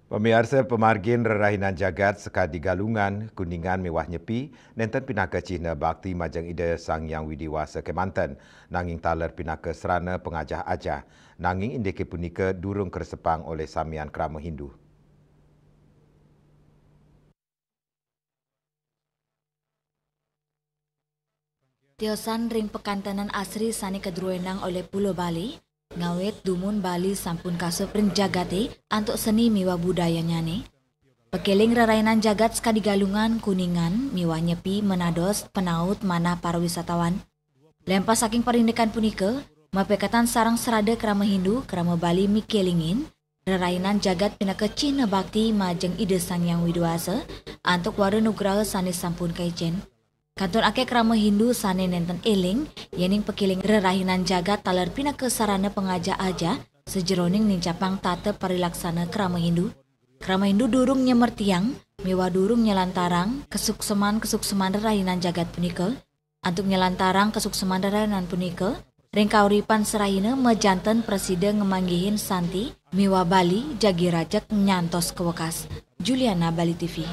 Pemirsa pemargin rerahinan jagat sekadi galungan kuningan mewah nyepi nenten pinaka Cina bakti majang ida Sang Yang Widiwasa Kemantan nanging taler pinaka serana pengajah-ajah nanging indike punika durung kersepang oleh samian kerama Hindu. Tiosan ring pekantanan asri sani kedruenang oleh Pulau Bali, ngawet dumun Bali sampun kasup ring jagate antuk seni miwa budaya nyane. Pekeling rerainan jagat sekadi galungan kuningan miwa nyepi menados penaut manah para wisatawan. Lempas saking perindekan punika, mapekatan sarang serada kerama Hindu, kerama Bali mikelingin, rerainan jagat pinaka Cina bakti majeng ide Sang Yang Widiwasa antuk wara nugraha sani sampun kaijen. Kantor ake kerama Hindu sane nenten eling, yening pekiling rerahinan jagat taler pinaka sarana pengaja aja sejeroning nincapang tata parilaksana kerama Hindu. Kerama Hindu durung nyemertiang, miwa durung nyelantarang kesukseman rerahinan jagat punika. Antuk nyelantarang kesukseman rerahinan punika, ring kauripan serahina mejanten presiden ngemanggihin Santi, miwa Bali jagi rajak nyantos kewekas. Juliana, Bali TV.